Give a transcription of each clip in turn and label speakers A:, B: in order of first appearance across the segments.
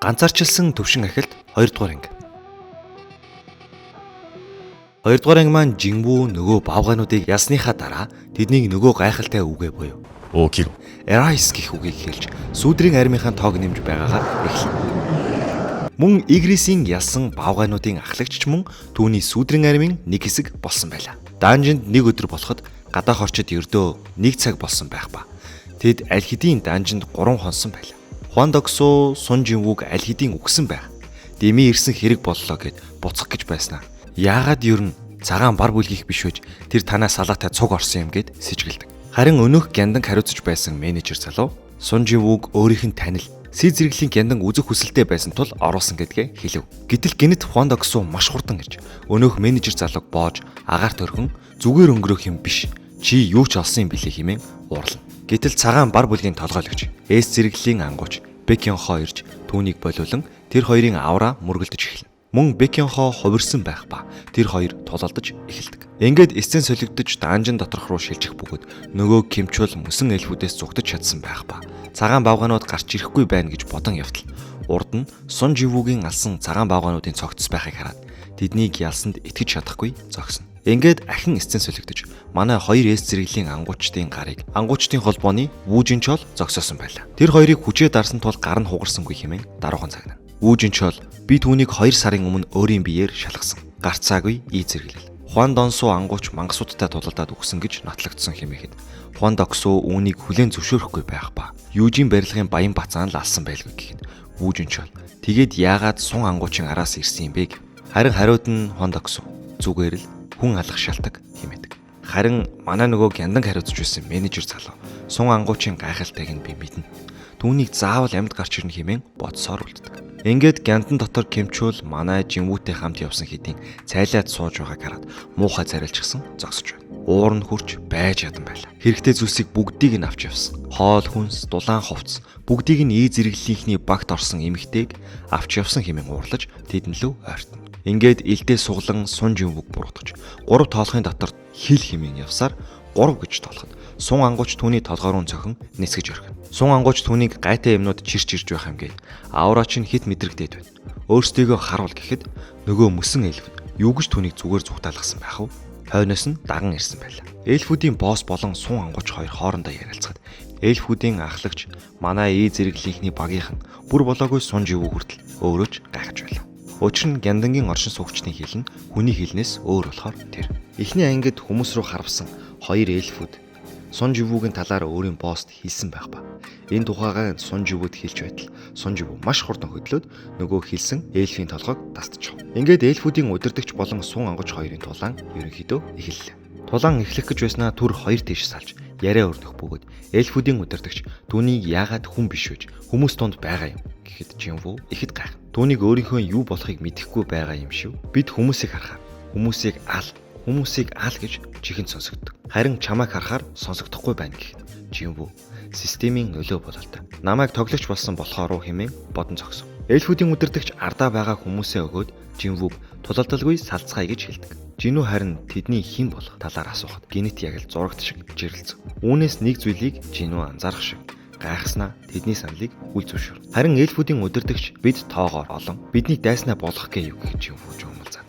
A: Ганцаарчилсан төвшин ахилт 2 дугаар анги. 2 дугаар анги маань жинбүү нөгөө баавгануудыг ялсныхаа дараа тэднийг нөгөө гайхалтай үгээ буюу
B: Окиг.
A: Erais гэх үгийг хэлж сүүдрийн армийнхаа тоог нэмж байгаагаар эхэлнэ. Мөн Игрисийн ялсан баавгануудын ахлагч мөн түүний сүүдрийн армийн нэг хэсэг болсон байлаа. Данжинд нэг өдөр болоход гадаах орчид ердөө 1 цаг болсон байх ба. Тэд аль хэдийн данжинд 3 хонсон байлаа. Хуан Доксо Сун Жинвүүг аль хэдийн үгсэн байх. Дэмий ирсэн хэрэг боллоо гэд буцах гэж байснаа. Яагаад ер нь цагаан бар бүлгийх биш вэж тэр танаас салаатай цуг орсон юм гэд сэжгэлдэг. Харин өнөөх гяндан хариуцж байсан менежер залуу Сун Жинвүүг өөрийнх нь танил Си зэрэглийн гяндан үзэх хүсэлтэй байсан тул оруулсан гэдгээ хэлв. Гэтэл гинэт Хуан Доксо маш хурдан ирж өнөөх менежер залууг боож агаарт өргөн зүгээр өнгөрөх юм биш. Чи юу ч олсон юм билээ хэмээн уурлана. Гэтэл цагаан бар бүлгийн толгойлогч Эс зэрэглийн ангууч Бекёнхо ирж түүнийг болиулан тэр хоёрын авраа мөргөлдөж эхэлнэ. Мөн Бекёнхо хувирсан байх ба тэр хоёр тулалдаж эхэлдэг. Ингээд эцэн солигдож данжин доторх руу шилжих бөгөөд нөгөө Кимчул мөсөн эльфүүдээс зугтаж чадсан байх ба цагаан баавганууд гарч ирэхгүй байна гэж бодон явтал урд нь Сун Жинвүүгийн алсан цагаан баавгануудын цогцос байхыг хараад тэднийг ялсанд итгэж чадахгүй зогсно. Ингээд ахин эцэн солигдож манай хоёр эс зэрэглийн ангуучдын гарыг ангуучдын холбооны Вүүжинчол зогсоосон байлаа. Тэр хоёрыг хүчээ дарсан тул гар нь хугарсангүй хэмээн даруухан цагнана. Вүүжинчол би түүнийг 2 сарын өмнө өөрийн биеэр шалгасан. Гарцаагүй ий зэрэглэл. Хуан Донсо ангууч мангасуудтай тулалдаад өгсөн гэж нотлогдсон хэмээхэд Хуан Доксо үүнийг хүлээн зөвшөөрөхгүй байх ба Юужийн барилгын баян бацаан л алсан байлгүй гэхэд Вүүжинчол тэгээд яагаад сун ангуучийн араас ирсэн юм бэ гэв. Харин хариуд нь Хуан Доксо зүгээр л хүн алах шалтак хэмээдэг. Харин манай нөгөө гяндан хариуцж байсан менежер залуу сун ангуучийн гайхалтайг нь би мэднэ. Түүнийг заавал амьд гарч ирнэ хэмээн бодсоор үлддэг. Ингээд гяндан дотор Кимчул манай Жинвүүтэй хамт явсан хэдийн цайлаад сууж байгааг хараад муухай царилжсан зогсож байна. Уур нь хурж байж ядан байлаа. Хэрэгтэй зүйлсийг бүгдийг нь авч явсан. Хоол хүнс, дулаан хувцас бүгдийг нь ий зэрэглэлийнхний багт орсон эмэгтэйг авч явсан хэмээн уурлаж тэдэн лөө ойртно. Ингээд илдээ суглан Сун Жинвүүг буруутгаж 3 тоолохын дотор хил хэмээн явсаар 3 гэж тоолоход сун ангууч түүний толгойроо цохин нисгэж орхино. Сун ангууч түүнийг гайтай юмнууд чирч ирж байх юм гээд авраач нь хит мэдрэгдээд байна. Өөрсдийгөө харуул гэхэд нөгөө мөсөн эльф юу гэж түүнийг зүгээр зүгтаалгасан байх вэ? Хойноос нь даган ирсэн байлаа. Эльфүүдийн босс болон сун ангууч хоёр хоорондоо ярилцахад эльфүүдийн ахлагч манай ий зэрэглэлийнхний багийнхан бүр болоогүй Сун Жинвүү хүртэл өөрөө ч гайхаж байлаа. Учир нь гяндангийн оршин суугчдын хэл нь хүний хэлнээс өөр болохоор тэр. Эхний ангид хүмүүс рүү харвсан хоёр эльфүүд Сун Жинвүүгийн талаар өөрийн босст хэлсэн байх ба. Энэ тухайгаа Сун Жинвүүд хэлж байтал Сун Жинвүү маш хурдан хөдлөөд нөгөө хэлсэн эльфийн толгойг тасдчихв. Ингээд эльфүүдийн удирдагч болон сун ангууч хоёрын тулаан ерөнхийдөө эхэллээ. Тулаан эхлэх гэж байснаа түр хоёр тийш салж яриа өрнөх бөгөөд эльфүүдийн удирдагч түүнийг яагаад хүн биш вэж хүмүүс тунд байгаа юм гэхэд Жинвүү ихэд гайхна. Түүнийг өөрийнхөө юу болохыг мэдэхгүй байгаа юм шиг бид хүмүүсийг харахаар хүмүүсийг ал гэж чихэнд сонсогддог. Харин чамайг харахаар сонсогдохгүй байна гэхэд Жинвүү системийн нөлөө бололтой. Намайг тоглогч болсон болохоор хэмээн бодон зогсов. Эльфүүдийн удирдагч ардаа байгаа хүмүүсээ өгөөд Жинвүү тулалдалгүй салцгаая гэж хэлдэг. Жинүү харин тэдний хэн болох талаар асуухад гинэт яг л зурагт шиг жирэлцв. Үүнээс нэг зүйлийг Жинүү анзаарах шиг гайхснаа тэдний саналыг үл зөвшөөр. Харин эльфүүдийн удирдагч бид тоогоор олон бидний дайснаа болох гээ юу гэж Жинвүү жуумалзаа.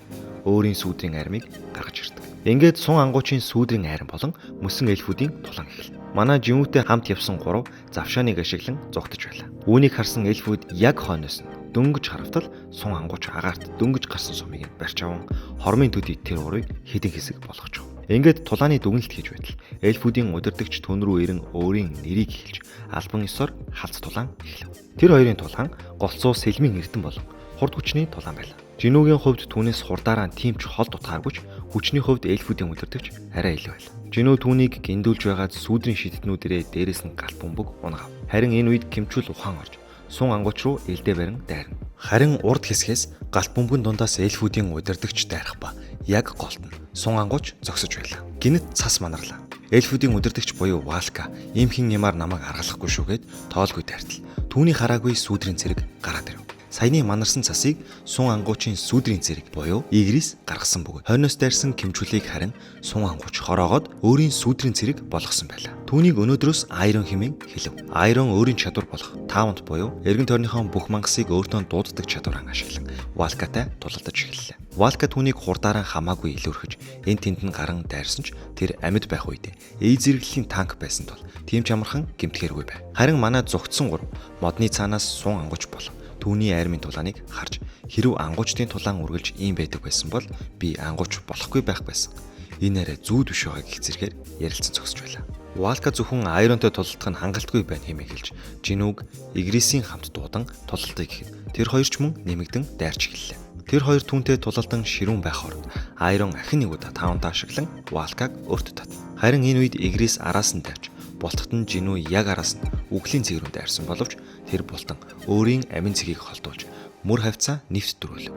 A: Өөрийн сүүдрийн армийг гаргаж ирдэг. Ингээд сун ангуучийн сүүдрийн арми болон мөсөн эльфүүдийн тулаан эхэлнэ. Манай Жинвүүтэй хамт явсан 3 завшааныг ашиглан зугтаж байлаа. Үүнийг харсан эльфүүд яг хойноос нь дөнгөж харавтал сун ангууч агаарт дөнгөж гарсан сумыг нь барьж аван хормын төдий тэр урыг хэдэн хэсэг болгож өг. Ингээд тулааны дүгнэлт хийж байтал эльфүүдийн удирдагч түн рүү ирэн өөрийн нэрийг хэлж албан ёсоор халз тулаан эхлэв. Тэр хоёрын тулаан голцоо сэлмийн эрдэн болон хурд хүчний тулаан байлаа. Жинүүгийн хувьд түүнээс хурдаараа тийм ч хол дутгааргүйч хүчний хувьд эльфүүдийн удирдагч арай илүү байлаа. Жинүү түүнийг гиндүүлж байгаад сүүдрийн шидэднүүдэрээ дээрээс нь галт бөмбөг унгав. Харин энэ үед Кимчул ухаан орж сун ангууч руу элдэ барин дайрна. Харин урд хэсгээс галт бөмбөгийн дундаас эльфүүдийн удирдагч дайрах ба яг голт нь сун ангууч зогсож байлаа. Гинэт цас манарлаа. Эльфүүдийн удирдагч буюу Валка ийм хин ямаар намайг аргалахгүй шүүгээд тоолгүй дайртал. Түүний хараагүй сүүдрийн цэрэг гараад ирэв. Саяны манарсан цасыг сун ангуучийн сүдрийн зэрэг буюу игрис гаргасан бөгөөд хойноос дайрсан кимчүүлийг харин сун ангууч хороогоод өөрийн сүдрийн зэрэг болгосон байлаа. Түүнийг өнөөдрөөс Айрон хэмээн хэлв. Айрон өөрийн чадвар болох таунт буюу эргэн тойрныхон бүх мангасыг өөртөө дууддаг чадвараа ашиглан Валкатай тулалдаж эхэллээ. Валка түүнийг хурдаараа хамаагүй илүүрхэж эн тэнд нь гарan дайрсан ч тэр амьд байх үед ий зэрэглэлийн танк байсан тул тийм ч амархан гэмтгэргүй байв. Харин манай зүгтсэн 3 модны цаанаас сун ангууч бол түүний айрмын тулааныг харж хэрв ангуучдын тулаан үргэлж ийм байдаг байсан бол би ангууч болохгүй байх байсан. Энэ арай зүүд биш байгаа гэх зэргээр ярилцсан зогсож байлаа. Валка зөвхөн Айронтой тулалдах нь хангалтгүй байна хэмээн хэлж Жинүүг Игрисийн хамт дуудан тулалдъя гэхэд тэр хоёр ч мөн нэмэгдэн дайрч эхэллээ. Тэр хоёр түүнтэй тулалдан ширүүн байх хооронд Айрон ахин нэг удаа таунтаа ашиглан Валкаг өөртөө тат. Харин энэ үед Игрис араас нь дайрч бултагт нь Жинүү яг араас нь үглийн цэг рүү дайрсан боловч тэр бултан өөрийн амин цэгийг холдуулж мөр хавцаа нэвт дөрвөлв.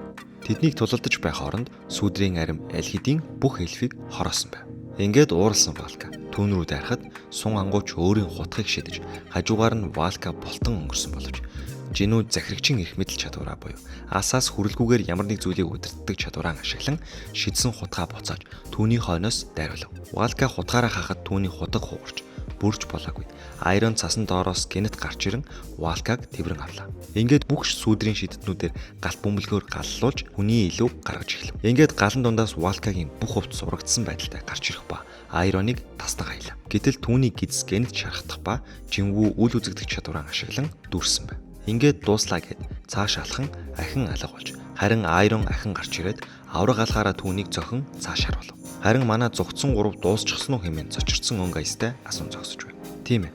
A: Тэднийг тулалдаж байх хооронд сүдрийн арим аль хэдийн бүх эльфийг хороосон байв. Ингээд ууралсан Валка түүн рүү дайрахад сун ангууч өөрийн хутгийг шидэж хажуугаар нь Валка бултан өнгөрсөн боловч Жинүү захирагчийн эрх мэдэл чадвараа буюу асаас хүрэлгүйгээр ямар нэг зүйлийг удирддаг чадвараа ашиглан шидсэн хутгаа буцааж түүний хойноос дайруулв. Валка хутгаараа хахад түүний хутаг хугарч бүрж болоогүй. Айрон цасан доороос гинэт гарч ирэн Валкаг тэврэн авлаа. Ингээд бүх сүдрийн шидэднүүдээр галт бөмбөлгөөр галлуулж хүний илүү гаргаж эхлэв. Ингээд галан дундаас Валкагийн бүх хувцс урагдсан байдалтай гарч ирэх ба Айроныг тастаг аялаа. Гэтэл түүний гидс гинэт шархдах ба жинвүү үл үзэгдэх чадвараа ашиглан дүүрсэн байв. Ингээд дууслаа гэд цааш алхан ахин алга болж харин Айрон ахин гарч ирээд авраг алхаараа түүнийг зохин цааш харуулв. Харин манай зүгтсэн 3 дуусчихсан уу хэмээн цочирдсан өнгө аястай асуун зогсож байна. Тийм ээ.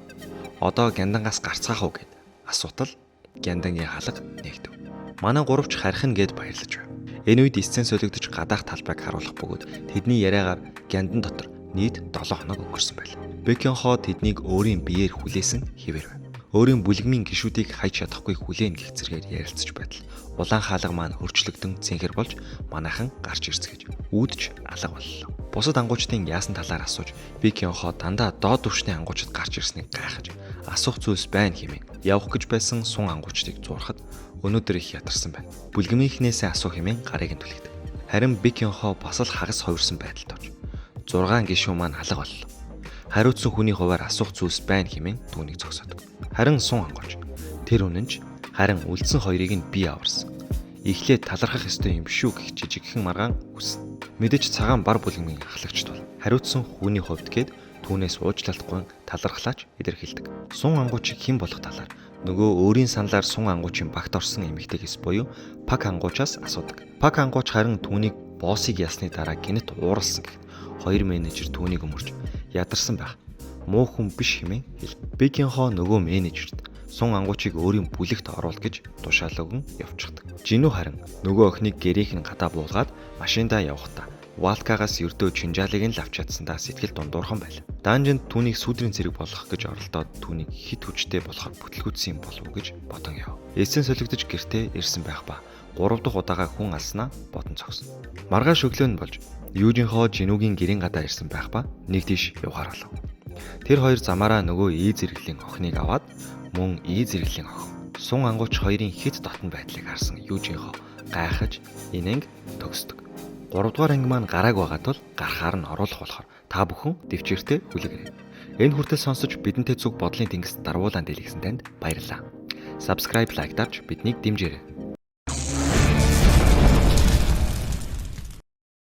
A: Одоо Гяндангаас гарцгаах уу гэд асуутал Гяндангийн халаг нэгдэв. Манай 3 ч харьхан гэд баярлаж байв. Энэ үед эсцэн солигдож гадаах талбайг харуулах бөгөөд тэдний яриагаар Гяндан дотор нийт 7 хоног өнгөрсөн байлаа. Бекенхо тэднийг өөрийн биеэр хүлээсэн хэвээр байв. Өөрийн бүлгмийн гишүүдийг хайж чадахгүй хүлээн гэх зэргээр ярилцаж байтал улаан хаалга маань хөрчлөгдөн цэнхэр болж манайхан гарч ирцгэж үүдж алга боллоо. Бусад ангуучдын яасан талаар асууж Бекенхо дандаа доод түвшний ангуучд гарч ирснийг гайхаж асуух зүйлс байна хэмээн явах гэж байсан сун ангуучдыг зуурахад өнөөдөр их ядарсан байна. Бүлгмийнхнээсээ асуух хэмээн гарыг нь түлхдэг. Харин Бекенхо бас л хагас хувирсан байдалд орж 6 гишүүн маань алга боллоо. Хариуцсан хүний хуваар асуух зүйлс байна хэмээн түүнийг зогсоодог. Харин сун ангууч тэр үнэнч харин үлдсэн хоёрыг нь би аварсан. Эхлээд талархах ёстой юм шүү гэх жижигхэн маргаан үснэ. Мэдээж цагаан бар бүлгмийн ахлагч тул хариуцсан хүний хувьд гээд түүнээс уучлалтгүй талархлаач илэрхийлдэг. Сун ангуучийг хэн болох талаар нөгөө өөрийн саналаар сун ангуучийн багт орсон эмэгтэйгээс буюу Пак ангуучаас асуудаг. Пак ангууч харин түүнийг боссыг ясны дараа гинэт ууралсан гэхэд хоёр менежер түүнийг өмөрч ядарсан байх. Муу хүн биш хэмээн хэл. Бекенхо нөгөө менежерт сун ангуучийг өөрийн бүлэгт оруул гэж тушаал өгөн явчихдаг. Жинүү харин нөгөө охиныг гэрийнх нь гадаа буулгаад машиндаа явахдаа Валкагаас ердөө чинжаалыг нь лавч чадсандаа сэтгэл дундуурхан байлаа. Данжинд түүнийг сүдрийн зэрэг болгох гэж оролдоод түүнийг хит хүчтэй болохоор бүтлгүүцсэн юм болов уу гэж бодон яв. Эцэн солигдож гэртээ ирсэн байх ба 3 дахь удаага хүн алснаа бодон цогсон. Маргааш өглөө нь болж Юужинхо Жинүүгийн гэрийн гадаа ирсэн байх ба нэг тийш явахаар болов. Тэр хоёр замаараа нөгөө ий зэрэглэлийн охиныг аваад мөн ий зэрэглэлийн охин сун ангууч хоёрын хит дотн байдлыг харсан Юужинхо гайхаж инэнг төгсдөг. 3 дугаар анги маань гарааг байгаа тул гарахаар нь оруулах болохоор та бүхэн дэвчээртэй хүлээгээрэй. Энэ хүртэл сонсож бидэнтэй зүг бодлын тэнгист дарвуулан дэлгэсэн танд баярлалаа. Subscribe, like дарж биднийг дэмжээрэй.